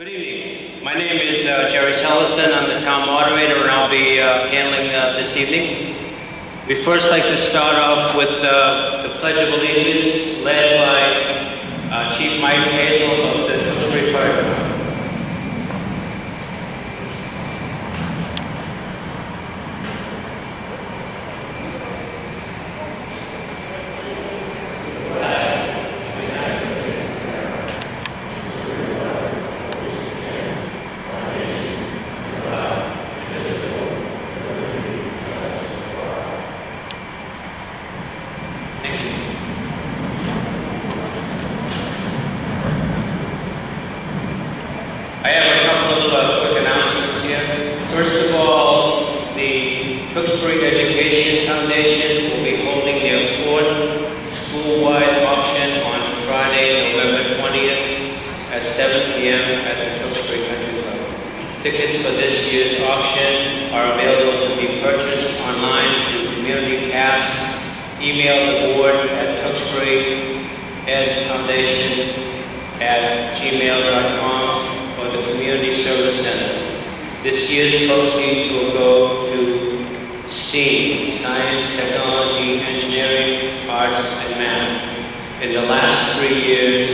Good evening. My name is Jerry Tellison. I'm the town moderator, and I'll be handling this evening. We'd first like to start off with the Pledge of Allegiance, led by Chief Mike Hazel of the Tewksbury Fire Department. I have a couple of quick announcements here. First of all, the Tewksbury Education Foundation will be holding their fourth school-wide auction on Friday, November 20th at 7 p.m. at the Tewksbury Country Club. Tickets for this year's auction are available to be purchased online through Community Pass. Email the board at tewksburyedfoundation@gmail.com or the Community Service Center. This year's proceeds will go to STEAM, Science, Technology, Engineering, Arts, and Math. In the last 3 years,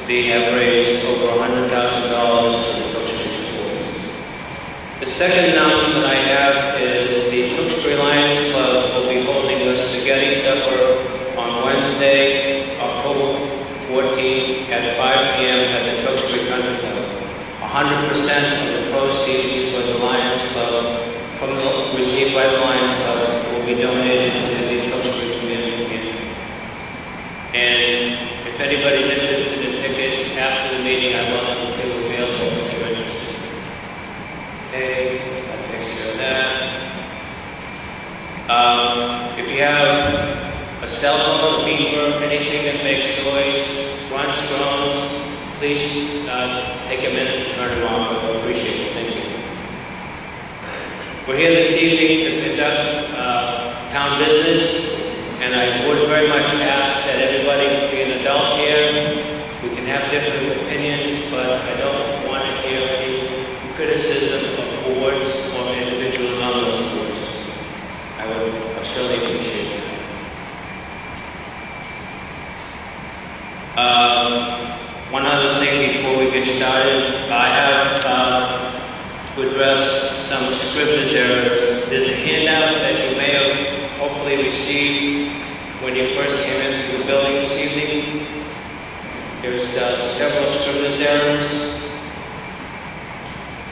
they have raised over $100,000 for the Tewksbury schools. The second announcement I have is the Tewksbury Lions Club will be holding a spaghetti supper on Wednesday, October 14th at 5 p.m. at the Tewksbury Country Club. 100% of the proceeds for the Lions Club, received by the Lions Club, will be donated to the Tewksbury Community Pantry. And if anybody's interested in tickets after the meeting, I will have a few available if you're interested. Okay, that takes care of that. If you have a cell phone, a beeper, anything that makes noise, runs, drones, please take a minute to turn them off. I appreciate it. Thank you. We're here this evening to conduct town business, and I would very much ask that everybody be an adult here. We can have different opinions, but I don't want to hear any criticism of boards or individuals on those boards. I certainly appreciate that. One other thing before we get started, I have to address some scrivener's errors. There's a handout that you may have hopefully received when you first came into the building this evening. There's several scrivener's errors.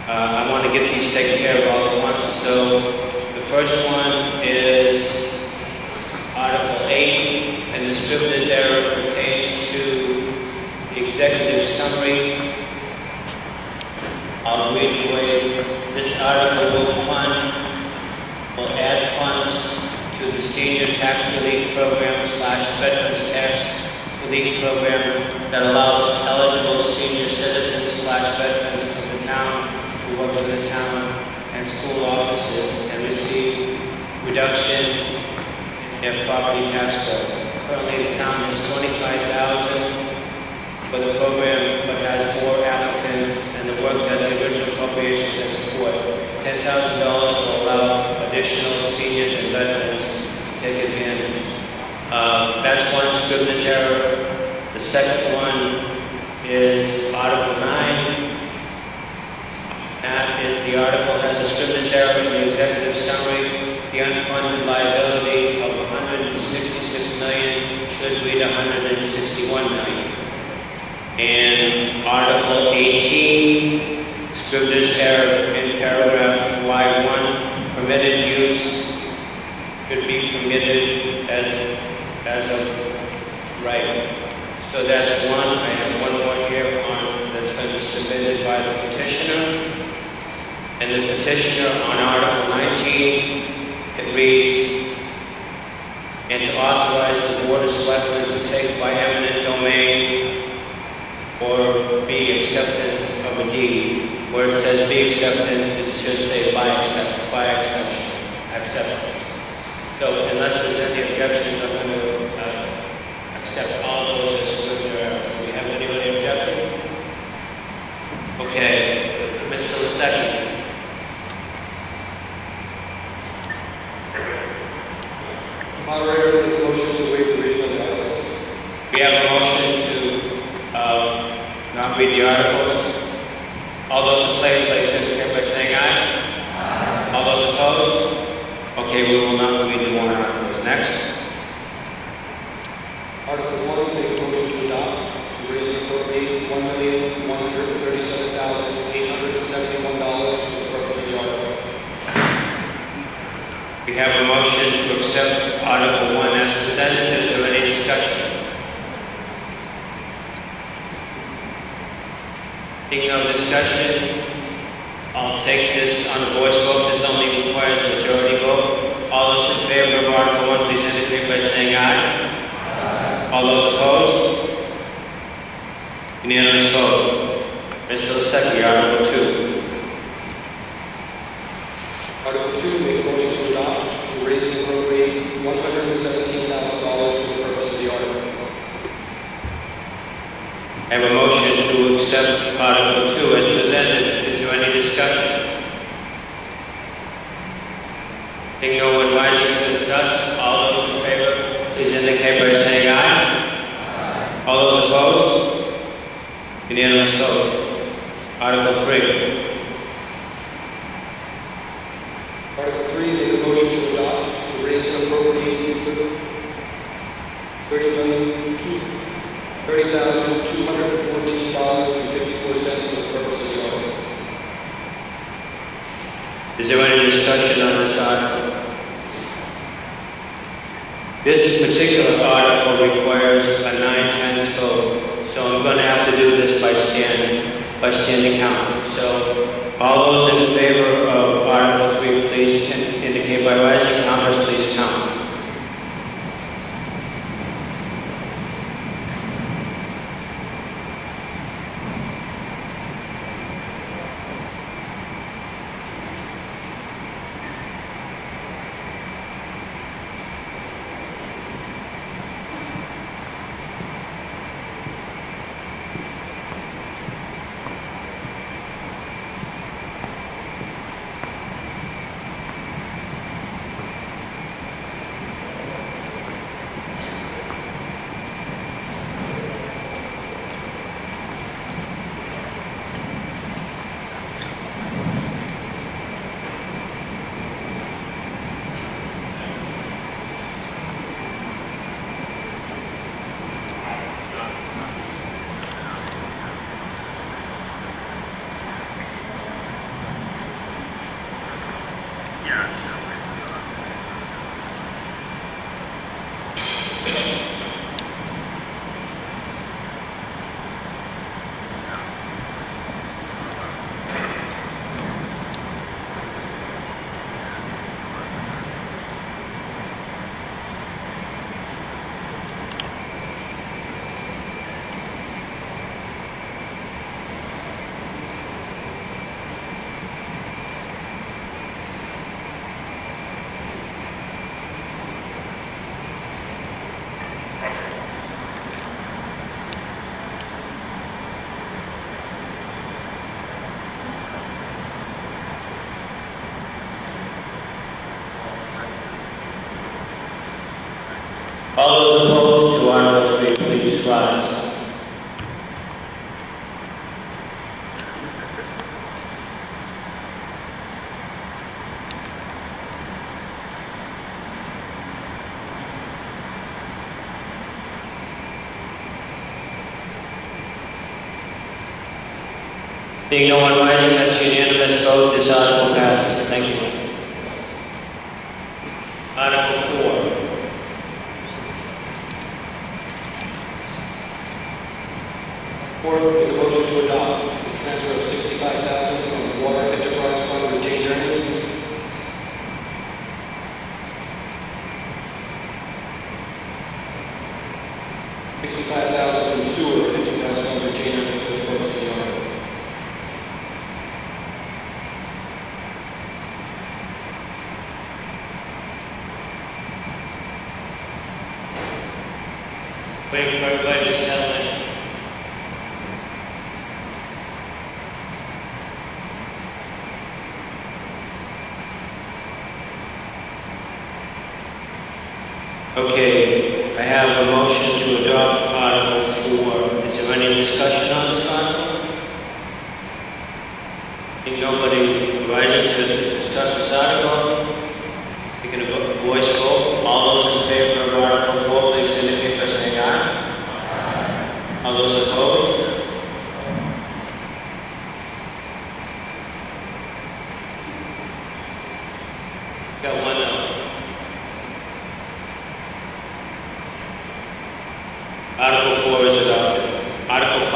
I want to get these taken care of all at once. So the first one is Article 8, and the scrivener's error pertains to the executive summary. I'll read the way this article will add funds to the Senior Tax Relief Program / Veterans Tax Relief Program that allows eligible senior citizens / veterans of the town to work for the town and school offices and receive reduction in their property tax bill. Currently, the town has $25,000 for the program, but has more applicants and the work that the original appropriation can support. $10,000 will allow additional seniors and veterans to take advantage. That's one scrivener's error. The second one is Article 9. That is the article has a scrivener's error in the executive summary. The unfunded liability of $166 million should read $161 million. And Article 18, scrivener's error in paragraph Y1, permitted use could be permitted as a right. So that's one. I have one more here that's been submitted by the petitioner. And the petitioner on Article 19, it reads, and to authorize the Board of Selectmen to take by eminent domain or be acceptance of a deed. Where it says be acceptance, it should say by acceptance. So unless there's any objections, I'm going to accept all those as scrivener errors. Do we have anybody objecting? Okay. second? Moderator, make a motion to waive the reading of the articles. We have a motion to not read the articles. All those in favor, please indicate by saying aye. All those opposed? Okay, we will not read the warrant articles. Next. Article 1, make a motion to adopt to raise and appropriate $1,137,871 for the purpose of the article. We have a motion to accept Article 1 as presented. Is there any discussion? Being no discussion, I'll take this on a voice vote. This only requires a majority vote. All those in favor of Article 1, please indicate by saying aye. All those opposed? Unanimous vote. As for the second, Article 2. Article 2, make a motion to adopt to raise and appropriate $117,000 for the purpose of the article. I have a motion to accept Article 2 as presented. Is there any discussion? Being no one rising to discuss, all those in favor, please indicate by saying aye. All those opposed? Unanimous vote. Article 3. Article 3, make a motion to adopt to raise and appropriate $30,214.54 for the purpose of the article. Is there any discussion on this article? This particular article requires a 9/10 vote, so I'm going to have to do this by standing count. So, all those in favor of Article 3, please indicate by rising. Counters, please count. All those opposed to Article 3, please rise. Being no one rising, that's unanimous vote. This article passes. Thank you. Article 4. Board, make a motion to adopt the transfer of $65,000 from the Water Enterprise Fund retained earnings. $65,000 from Sewer Enterprise Fund retained earnings for the purpose of the article. Waiting for everybody to settle in. Okay, I have a motion to adopt Article 4. Is there any discussion on this article? Ain't nobody rising to discuss this article? You can voice vote. All those in favor of Article 4, please indicate by saying aye. All those opposed? Got one no. Article 4 is adopted. Article 5.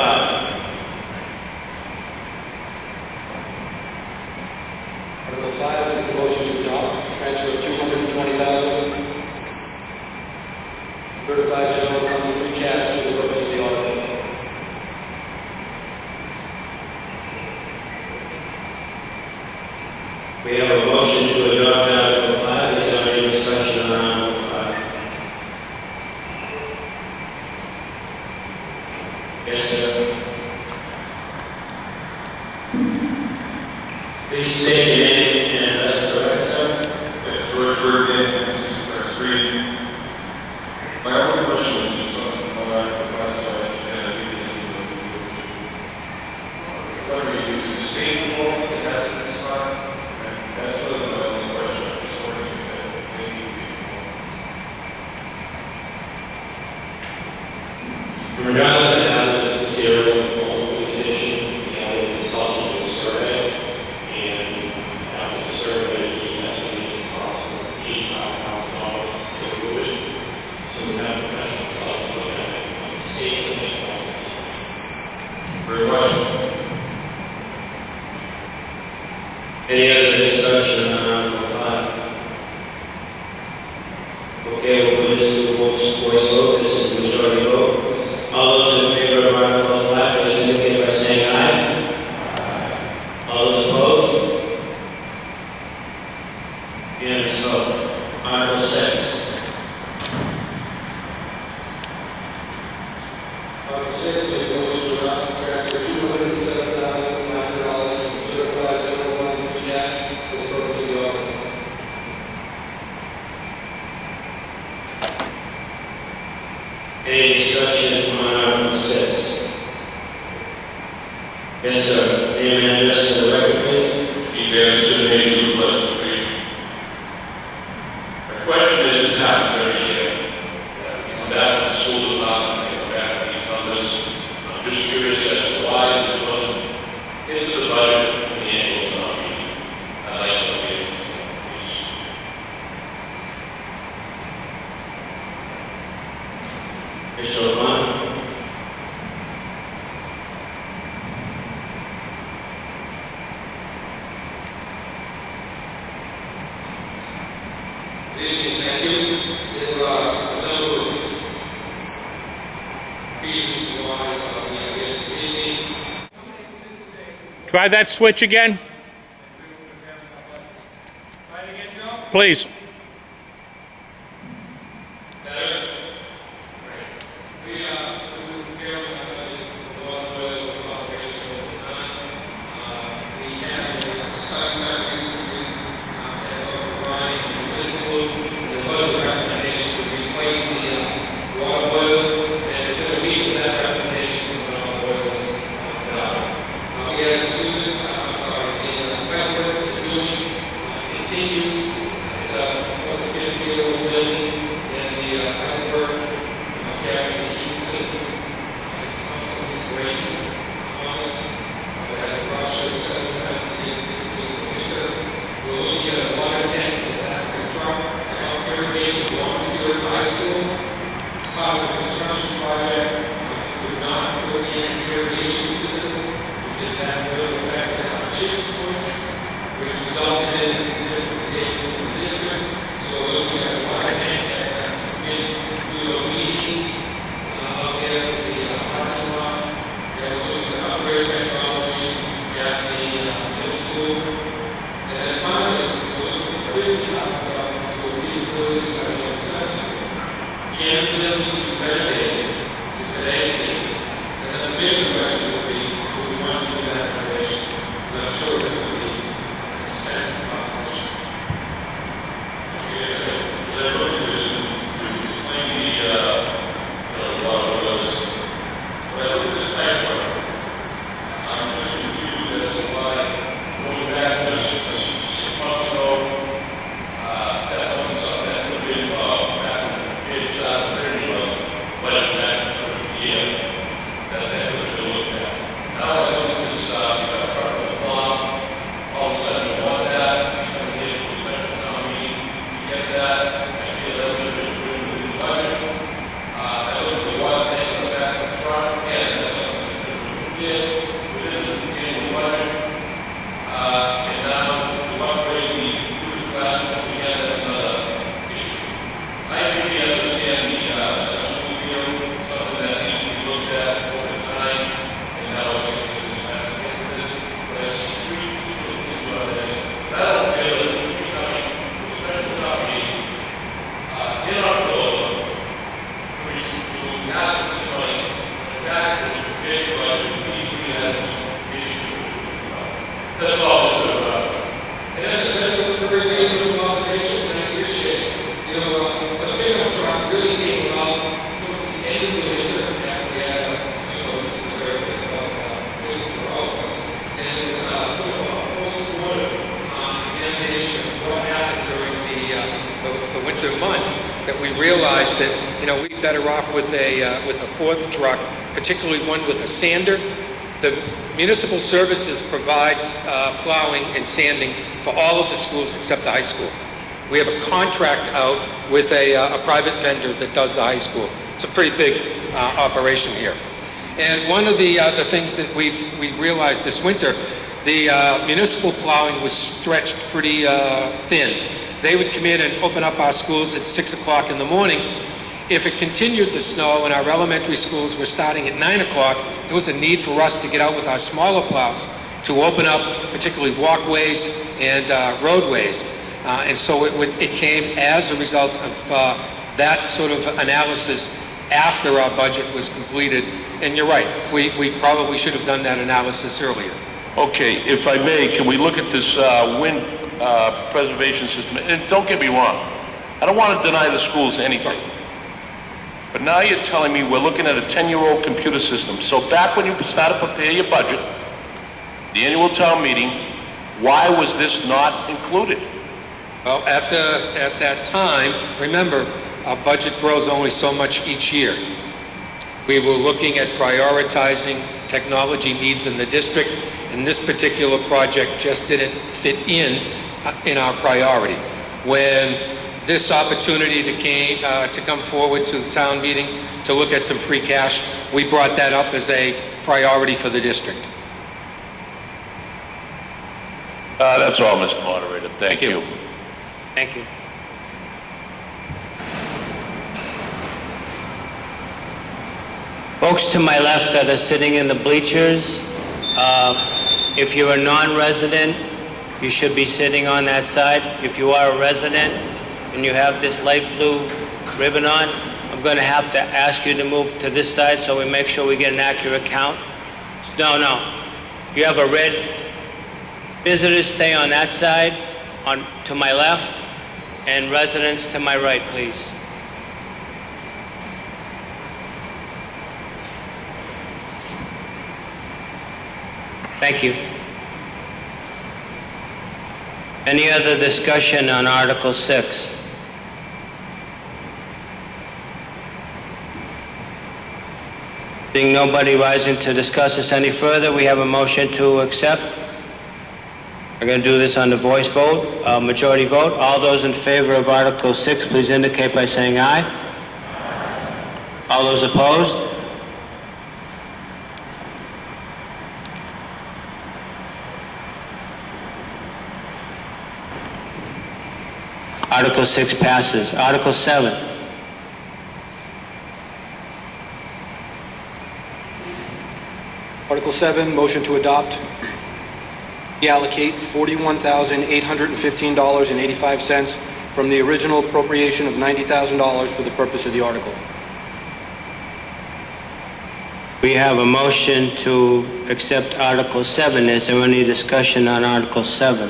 Article 5, make a motion to adopt transfer of $220,000 certified general fund free cash for the purpose of the article. We have a motion to adopt Article 5. Is there any discussion on Article 5? Yes, sir. Please state your name and address for the record, sir. George Ferdinand, 66 Street. My only question is on Article 5, so I understand I think this is whether you use the same law that has this spot. That's really my only question. I'm just wondering if they need to be involved. In regards to hazardous material in the police station, we had a consultant do a survey, and after the survey, he estimated the cost of $85,000 to remove it. So we had a professional consultant look at it, and the state is Very much. Any other discussion on Article 5? Okay, we'll just do a voice vote. This is the majority vote. All those in favor of Article 5, please indicate by saying aye. All those opposed? Unanimous vote. Article 6. Article 6, make a motion to adopt transfer $207,500 from certified general fund free cash for the purpose of the article. Any discussion on Article 6? Yes, sir. Name and address for the record, please. Anderson, 82 Pleasant Street. My question is, it happens every year. We come back to the school department, we come back with these numbers. I'm just curious as to why this wasn't into the budget in the annual town meeting. I'd like somebody to please. Mr. O'Connor. Thank you. There are a number of reasons why we are here this evening. Try that switch again. Please. We were preparing our budget for what was operational at the time. We had a study done recently at both Ryan and Principals. There was a recommendation to replace the water boilers, and within a week of that recommendation, the water boilers died. We had a student, the wet work that they're doing continues. It's a 50-year-old building, and the wet work carrying the heating system is constantly breaking on us. We had to rush it 7 times a day, particularly in the winter. We're looking at a water tank in the back of the truck to help irrigate the lawn sewer at high school. Part of the construction project, we could not put in an irrigation system because that would have affected our chip points, which resulted in significant savings to the district. So we're looking at a water tank that can come in, do those meetings out there for the parking lot. We're looking to upgrade technology. We got the middle school. And then finally, we're looking at $50,000 to do a feasibility study on Sunset. Can the building be renovated to today's standards? And then the bigger question would be, do we want to do that renovation? Because I'm sure it's going to be an expensive proposition. Okay, so That's all, Mr. And that's a very reasonable observation, and I appreciate it. You know, the pickup truck really came about towards the end of the winter after we had, this was very difficult, waiting for hours. And it was sort of a post-mortem examination of what happened during the winter months that we realized that, we'd better off with a fourth truck, particularly one with a sander. The Municipal Services provides plowing and sanding for all of the schools except the high school. We have a contract out with a private vendor that does the high school. It's a pretty big operation here. And one of the things that we realized this winter, the municipal plowing was stretched pretty thin. They would come in and open up our schools at 6 o'clock in the morning. If it continued to snow and our elementary schools were starting at 9 o'clock, there was a need for us to get out with our smaller plows to open up particularly walkways and roadways. And so it came as a result of that sort of analysis after our budget was completed. And you're right, we probably should have done that analysis earlier. Okay, if I may, can we look at this wind preservation system? And don't get me wrong, I don't want to deny the schools anything. But now you're telling me we're looking at a 10-year-old computer system. So back when you started to prepare your budget, the annual town meeting, why was this not included? Well, at that time, remember, our budget grows only so much each year. We were looking at prioritizing technology needs in the district, and this particular project just didn't fit in our priority. When this opportunity to come forward to the town meeting to look at some free cash, we brought that up as a priority for the district. That's all, Mr. Moderator. Thank you. Thank you. Folks to my left that are sitting in the bleachers, if you're a non-resident, you should be sitting on that side. If you are a resident and you have this light blue ribbon on, I'm going to have to ask you to move to this side so we make sure we get an accurate count. No. You have a red. Visitors stay on that side, to my left, and residents to my right, please. Thank you. Any other discussion on Article 6? Being nobody rising to discuss this any further, we have a motion to accept. We're going to do this on the voice vote, majority vote. All those in favor of Article 6, please indicate by saying aye. All those opposed? Article 6 passes. Article 7. Article 7, motion to adopt. Reallocate $41,815.85 from the original appropriation of $90,000 for the purpose of the article. We have a motion to accept Article 7. Is there any discussion on Article 7?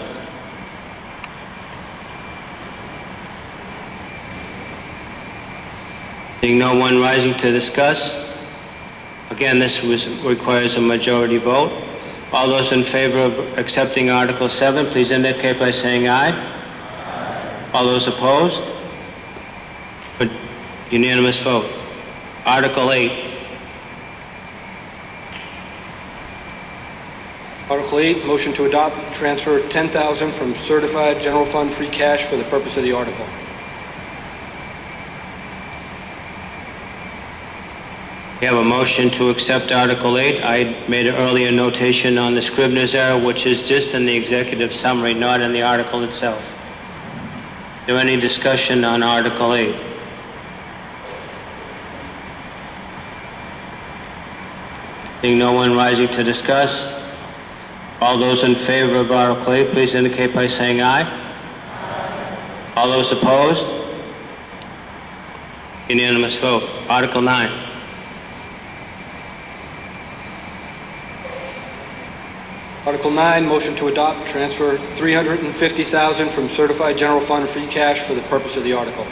Being no one rising to discuss, again, this requires a majority vote. All those in favor of accepting Article 7, please indicate by saying aye. All those opposed? Unanimous vote. Article 8. Article 8, motion to adopt, transfer $10,000 from certified general fund free cash for the purpose of the article. We have a motion to accept Article 8. I made an earlier notation on the Scrivener's error, which is just in the executive summary, not in the article itself. Is there any discussion on Article 8? Being no one rising to discuss, all those in favor of Article 8, please indicate by saying aye. All those opposed? Unanimous vote. Article 9. Article 9, motion to adopt, transfer $350,000 from certified general fund free cash for the purpose of the article.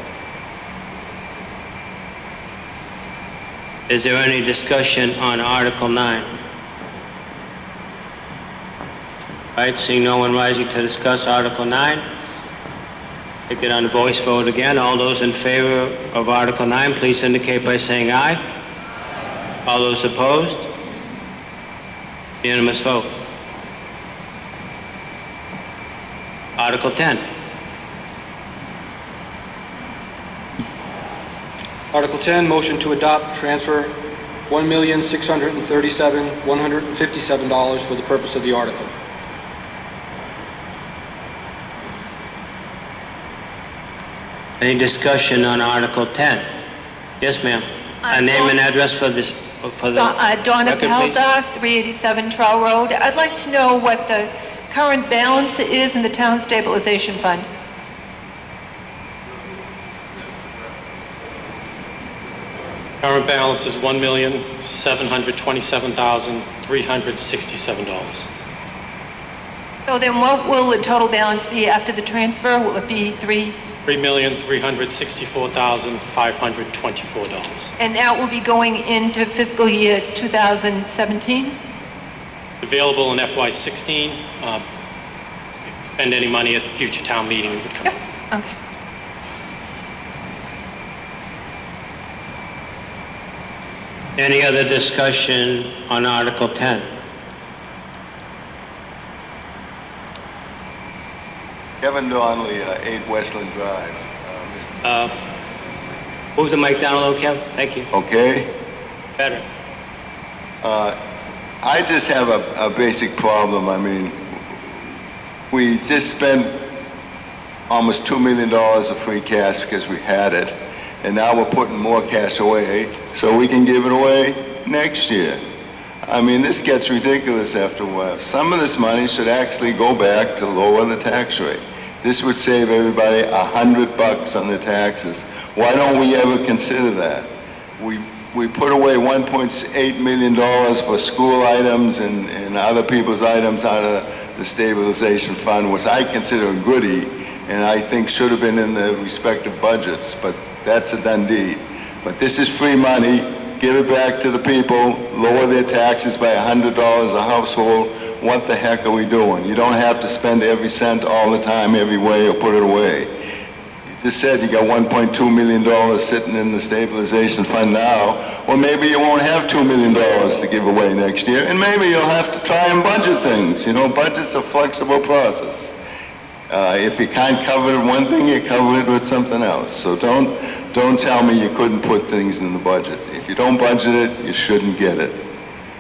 Is there any discussion on Article 9? All right, seeing no one rising to discuss Article 9, take it on a voice vote again. All those in favor of Article 9, please indicate by saying aye. All those opposed? Unanimous vote. Article 10. Article 10, motion to adopt, transfer $1,637,157 for the purpose of the article. Any discussion on Article 10? Yes, ma'am. A name and address for this, for the Donna record, please. Pelza, 387 Trow Road. I'd like to know what the current balance is in the town stabilization fund. Current balance is $1,727,367. So then what will the total balance be after the transfer? Will it be $3,364,524. and that will be going into fiscal year 2017? Available in FY16. Spend any money at the future town meeting, it would come. Yep, okay. Any other discussion on Article 10? Kevin Donnelly, 8 Westland Drive. Move the mic down a little, Kev. Thank you. Okay? Better. I just have a basic problem. I mean, we just spent almost $2 million of free cash because we had it, and now we're putting more cash away so we can give it away next year. I mean, this gets ridiculous after a while. Some of this money should actually go back to lower the tax rate. This would save everybody $100 on the taxes. Why don't we ever consider that? We put away $1.8 million for school items and other people's items out of the stabilization fund, which I consider a goodie, and I think should have been in the respective budgets, but that's a done deed. But this is free money. Give it back to the people, lower their taxes by $100 a household. What the heck are we doing? You don't have to spend every cent all the time, every way, or put it away. You just said you got $1.2 million sitting in the stabilization fund now, or maybe you won't have $2 million to give away next year, and maybe you'll have to try and budget things. You know, budget's a flexible process. If you can't cover one thing, you cover it with something else. So don't tell me you couldn't put things in the budget. If you don't budget it, you shouldn't get it.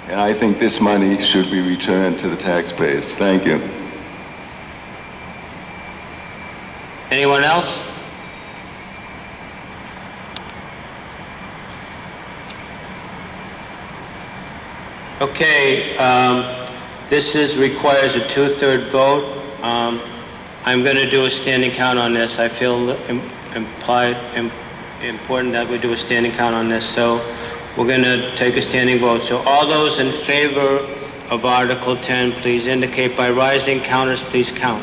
And I think this money should be returned to the taxpayers. Thank you. Anyone else? Okay, this requires a 2/3 vote. I'm going to do a standing count on this. I feel important that we do a standing count on this, so we're going to take a standing vote. So all those in favor of Article 10, please indicate by rising. Counters, please count.